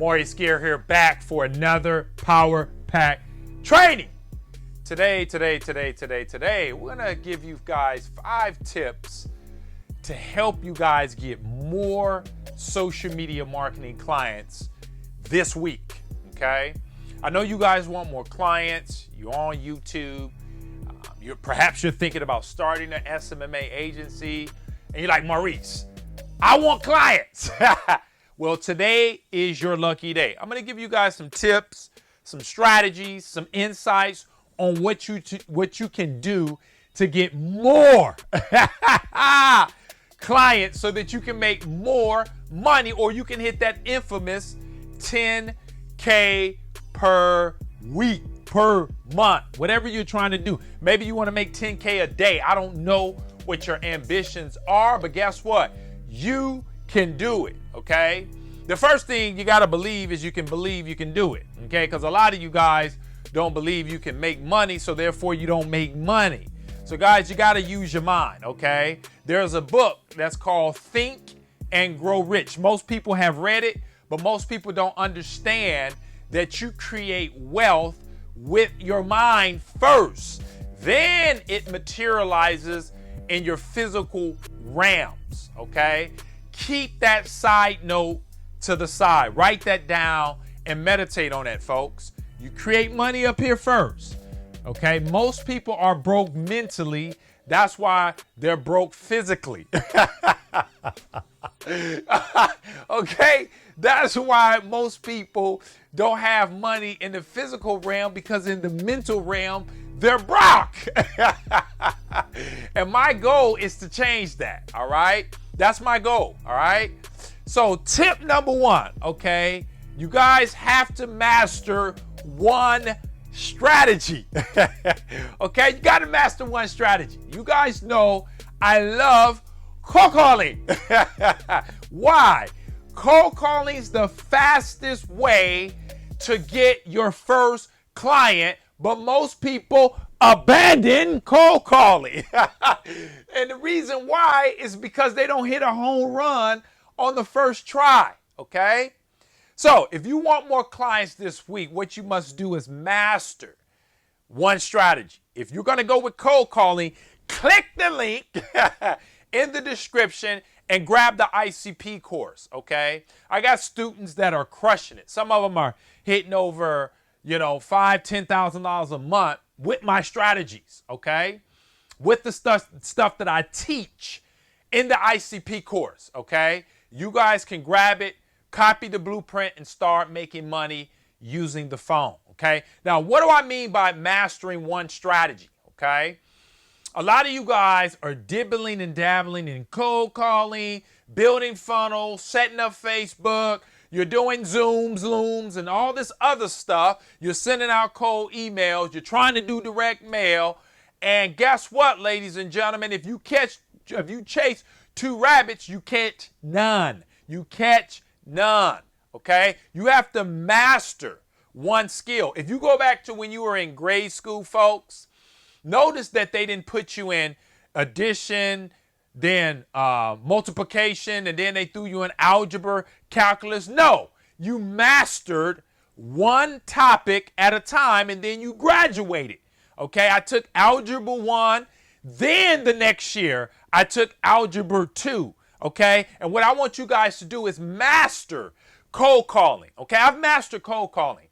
Maurice here back for another Power Pack training. Today, we're gonna give you guys 5 tips to help you guys get more social media marketing clients this week, okay? I know you guys want more clients. You're on YouTube. Perhaps you're thinking about starting an SMMA agency, and you're like, Maurice, I want clients. Well, today is your lucky day. I'm going to give you guys some tips, some strategies, some insights on what you can do to get more clients so that you can make more money, or you can hit that infamous 10K per week, per month, whatever you're trying to do. Maybe you want to make 10K a day. I don't know what your ambitions are, but guess what? You can do it, okay? The first thing you got to believe is you can believe you can do it, okay? Because a lot of you guys don't believe you can make money, so therefore you don't make money. So guys, you got to use your mind, okay? There's a book that's called Think and Grow Rich. Most people have read it, but most people don't understand that you create wealth with your mind first. Then it materializes in your physical realms, okay? Keep that side note to the side. Write that down and meditate on that, folks. You create money up here first, okay? Most people are broke mentally. That's why they're broke physically. Okay? That's why most people don't have money in the physical realm, because in the mental realm, they're broke. And my goal is to change that, all right? That's my goal, all right? So tip number 1, okay? You guys have to master one strategy. Okay? You got to master one strategy. You guys know I love cold calling. Why? Cold calling is the fastest way to get your first client, but most people abandon cold calling. And the reason why is because they don't hit a home run on the first try, okay? So if you want more clients this week, what you must do is master one strategy. If you're going to go with cold calling, click the link in the description and grab the ICP course, okay? I got students that are crushing it. Some of them are hitting over, $5,000, $10,000 a month with my strategies, okay? With the stuff that I teach in the ICP course, okay? You guys can grab it, copy the blueprint, and start making money using the phone, okay? Now, what do I mean by mastering one strategy, okay? A lot of you guys are dibbling and dabbling in cold calling, building funnels, setting up Facebook. You're doing Zooms, Looms, and all this other stuff. You're sending out cold emails. You're trying to do direct mail. And guess what, ladies and gentlemen? If you chase 2 rabbits, you catch none. You catch none, okay? You have to master one skill. If you go back to when you were in grade school, folks, notice that they didn't put you in addition, then multiplication, and then they threw you in algebra, calculus. No, you mastered one topic at a time, and then you graduated. Okay, I took Algebra 1, then the next year I took Algebra 2, okay? And what I want you guys to do is master cold calling, okay? I've mastered cold calling,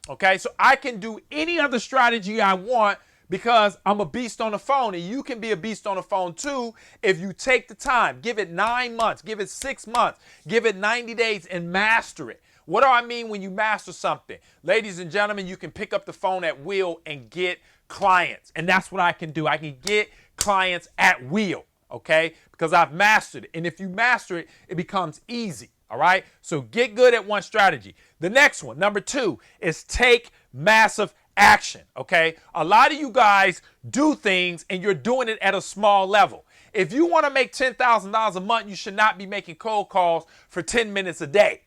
okay? So I can do any other strategy I want because I'm a beast on the phone, and you can be a beast on the phone too if you take the time. Give it 9 months, give it 6 months, give it 90 days and master it. What do I mean when you master something? Ladies and gentlemen, you can pick up the phone at will and get clients. And that's what I can do. I can get clients at will, okay? Because I've mastered it. And if you master it, it becomes easy, all right? So get good at one strategy. The next one, number 2, is take massive action, okay? A lot of you guys do things and you're doing it at a small level. If you want to make $10,000 a month, you should not be making cold calls for 10 minutes a day.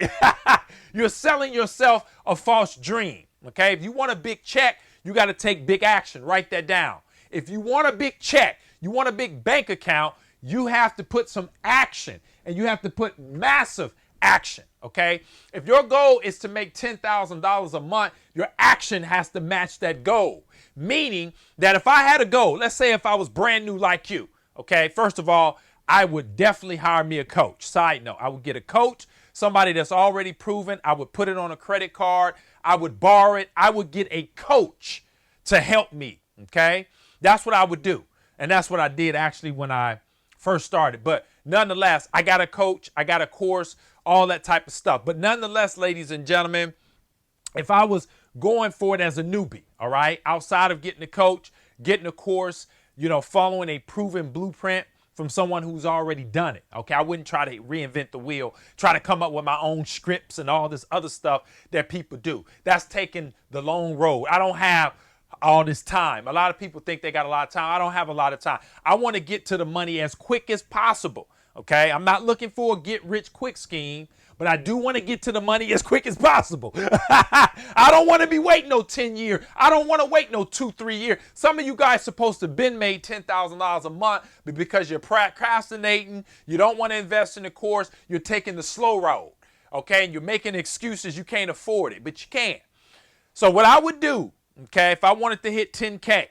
You're selling yourself a false dream, okay? If you want a big check, you got to take big action. Write that down. If you want a big check, you want a big bank account, you have to put some action, and you have to put massive action, okay? If your goal is to make $10,000 a month, your action has to match that goal. Meaning that if I had a goal, let's say if I was brand new like you, okay, first of all, I would definitely hire me a coach. Side note, I would get a coach, somebody that's already proven. I would put it on a credit card. I would borrow it. I would get a coach to help me, okay? That's what I would do. And that's what I did actually when I first started. But nonetheless, I got a coach, I got a course, all that type of stuff. But nonetheless, ladies and gentlemen, if I was going for it as a newbie, all right, outside of getting a coach, getting a course, following a proven blueprint from someone who's already done it, okay, I wouldn't try to reinvent the wheel, try to come up with my own scripts and all this other stuff that people do. That's taking the long road. I don't have all this time. A lot of people think they got a lot of time. I don't have a lot of time. I want to get to the money as quick as possible, okay? I'm not looking for a get-rich-quick scheme, but I do want to get to the money as quick as possible. I don't want to be waiting no 10 years. I don't want to wait no 2-3 years. Some of you guys supposed to have been made $10,000 a month, but because you're procrastinating, you don't want to invest in the course, you're taking the slow road, okay? And you're making excuses you can't afford it, but you can. So what I would do, okay, if I wanted to hit 10K,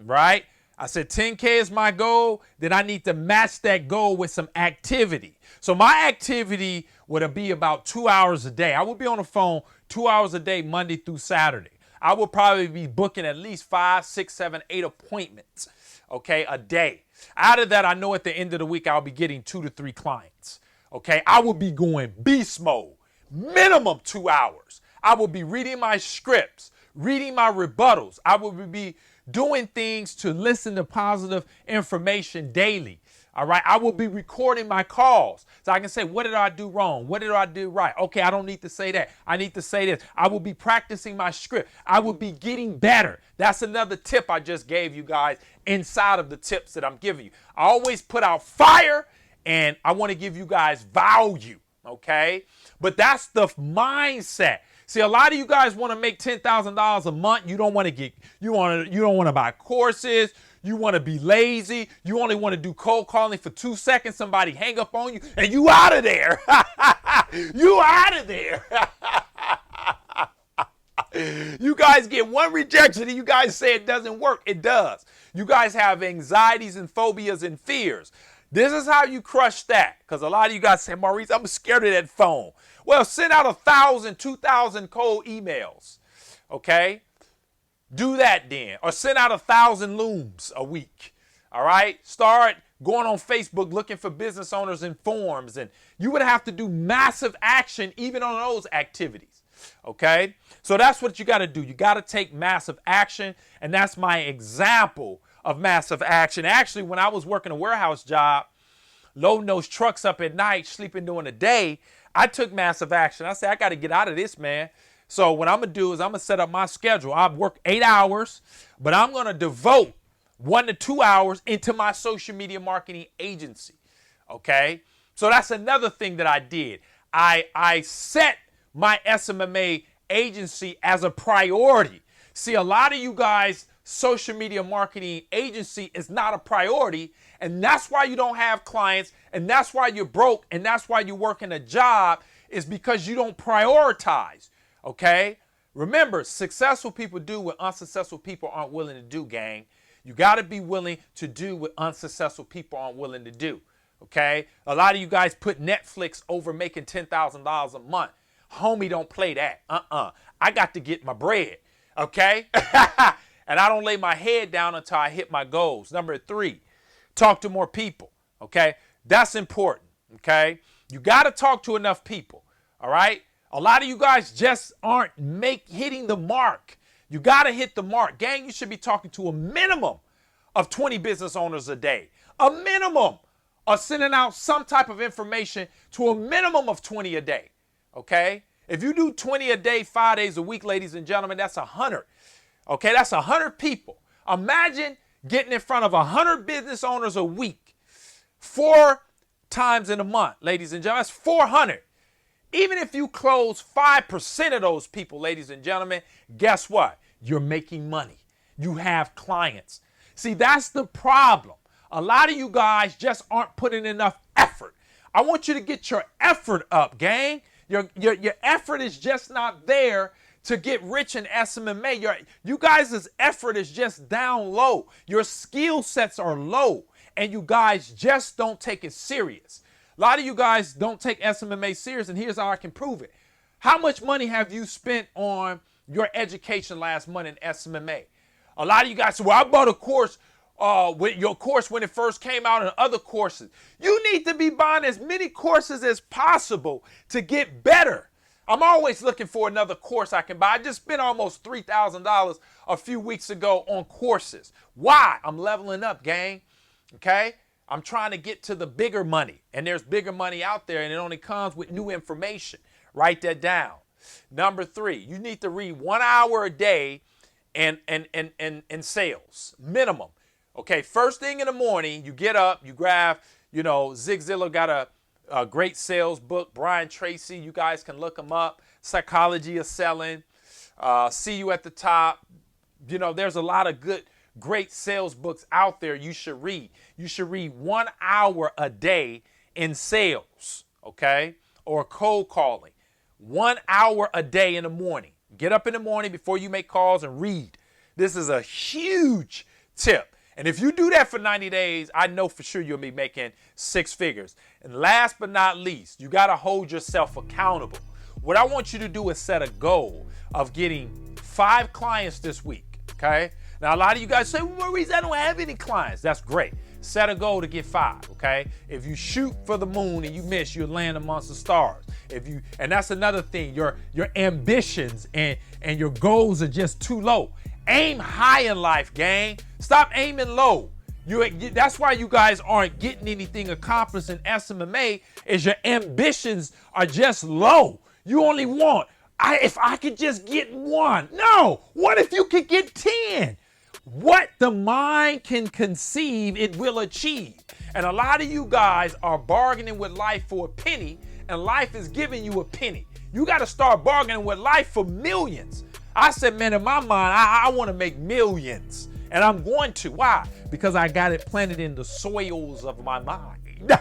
right? I said 10K is my goal, then I need to match that goal with some activity. So my activity would be about 2 hours a day. I would be on the phone 2 hours a day, Monday through Saturday. I would probably be booking at least 5, 6, 7, 8 appointments, okay, a day. Out of that, I know at the end of the week, I'll be getting 2 to 3 clients, okay? I would be going beast mode, minimum 2 hours. I would be reading my scripts, reading my rebuttals. I would be doing things to listen to positive information daily. All right. I will be recording my calls so I can say, what did I do wrong? What did I do right? Okay, I don't need to say that. I need to say this. I will be practicing my script. I will be getting better. That's another tip I just gave you guys inside of the tips that I'm giving you. I always put out fire and I want to give you guys value. Okay. But that's the mindset. See, a lot of you guys want to make $10,000 a month. You don't want to buy courses. You want to be lazy. You only want to do cold calling for 2 seconds. Somebody hang up on you and you out of there. You out of there. You guys get one rejection and you guys say it doesn't work. It does. You guys have anxieties and phobias and fears. This is how you crush that. Because a lot of you guys say, Maurice, I'm scared of that phone. Well, send out 1,000, 2,000 cold emails. Okay? Do that then. Or send out 1,000 looms a week. All right? Start going on Facebook looking for business owners in forums. And you would have to do massive action even on those activities. Okay? So that's what you got to do. You got to take massive action. And that's my example of massive action. Actually, when I was working a warehouse job, loading those trucks up at night, sleeping during the day, I took massive action. I said, I got to get out of this, man. So what I'm going to do is I'm going to set up my schedule. I work 8 hours, but I'm going to devote 1 to 2 hours into my social media marketing agency. Okay? So that's another thing that I did. I set my SMMA agency as a priority. See, a lot of you guys, social media marketing agency is not a priority, and that's why you don't have clients, and that's why you're broke, and that's why you're working a job, is because you don't prioritize, okay? Remember, successful people do what unsuccessful people aren't willing to do, gang. You got to be willing to do what unsuccessful people aren't willing to do, okay? A lot of you guys put Netflix over making $10,000 a month. Homie, don't play that. I got to get my bread, okay? And I don't lay my head down until I hit my goals. Number 3, talk to more people, okay? That's important, okay? You got to talk to enough people, all right? A lot of you guys just aren't hitting the mark. You got to hit the mark. Gang, you should be talking to a minimum of 20 business owners a day. A minimum of sending out some type of information to a minimum of 20 a day, okay? If you do 20 a day, 5 days a week, ladies and gentlemen, that's 100. Okay, that's 100 people. Imagine getting in front of 100 business owners a week, 4 times in a month, ladies and gentlemen. That's 400. Even if you close 5% of those people, ladies and gentlemen, guess what? You're making money. You have clients. See, that's the problem. A lot of you guys just aren't putting enough effort. I want you to get your effort up, gang. Your effort is just not there to get rich in SMMA. You guys' effort is just down low. Your skill sets are low, and you guys just don't take it serious. A lot of you guys don't take SMMA serious, and here's how I can prove it. How much money have you spent on your education last month in SMMA? A lot of you guys say, well, I bought a course with your course when it first came out and other courses. You need to be buying as many courses as possible to get better. I'm always looking for another course I can buy. I just spent almost $3,000 a few weeks ago on courses. Why? I'm leveling up, gang. Okay? I'm trying to get to the bigger money. And there's bigger money out there, and it only comes with new information. Write that down. Number 3, you need to read 1 hour a day in sales, minimum. Okay, first thing in the morning, you get up, you grab, Zig Ziglar got a great sales book, Brian Tracy, you guys can look him up, Psychology of Selling, See You at the Top. There's a lot of great sales books out there you should read. You should read 1 hour a day in sales, okay, or cold calling. 1 hour a day in the morning. Get up in the morning before you make calls and read. This is a huge tip. And if you do that for 90 days, I know for sure you'll be making 6 figures. And last but not least, you got to hold yourself accountable. What I want you to do is set a goal of getting 5 clients this week, okay? Now, a lot of you guys say, well, Maurice, I don't have any clients. That's great. Set a goal to get 5, okay? If you shoot for the moon and you miss, you'll land amongst the stars. And that's another thing, your ambitions and your goals are just too low. Aim high in life, gang. Stop aiming low. That's why you guys aren't getting anything accomplished in SMMA, is your ambitions are just low. You only want, if I could just get 1. No, what if you could get 10? What the mind can conceive, it will achieve. And a lot of you guys are bargaining with life for a penny, and life is giving you a penny. You got to start bargaining with life for millions. I said, man, in my mind, I want to make millions. And I'm going to. Why? Because I got it planted in the soils of my mind.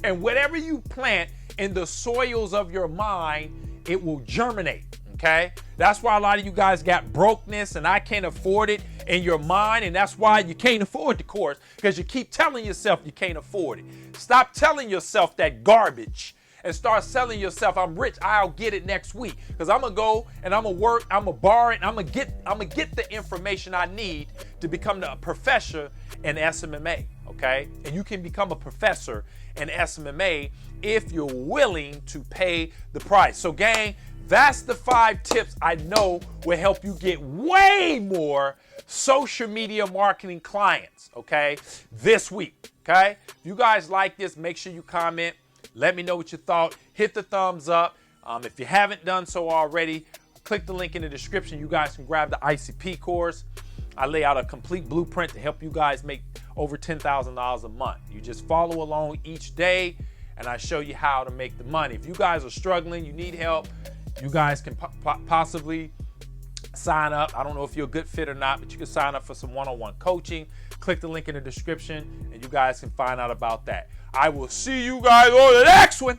And whatever you plant in the soils of your mind, it will germinate. Okay? That's why a lot of you guys got brokenness and I can't afford it in your mind. And that's why you can't afford the course, because you keep telling yourself you can't afford it. Stop telling yourself that garbage and start selling yourself, I'm rich, I'll get it next week. Because I'm going to go and I'm going to work, I'm going to borrow it, and I'm going to get the information I need to become a professor in SMMA, okay? And you can become a professor in SMMA if you're willing to pay the price. So gang, that's the 5 tips I know will help you get way more social media marketing clients, okay, this week, okay? If you guys like this, make sure you comment. Let me know what you thought. Hit the thumbs up. If you haven't done so already, click the link in the description. You guys can grab the ICP course. I lay out a complete blueprint to help you guys make over $10,000 a month. You just follow along each day, and I show you how to make the money. If you guys are struggling, you need help, you guys can possibly sign up. I don't know if you're a good fit or not, but you can sign up for some one-on-one coaching. Click the link in the description, and you guys can find out about that. I will see you guys on the next one.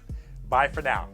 Bye for now.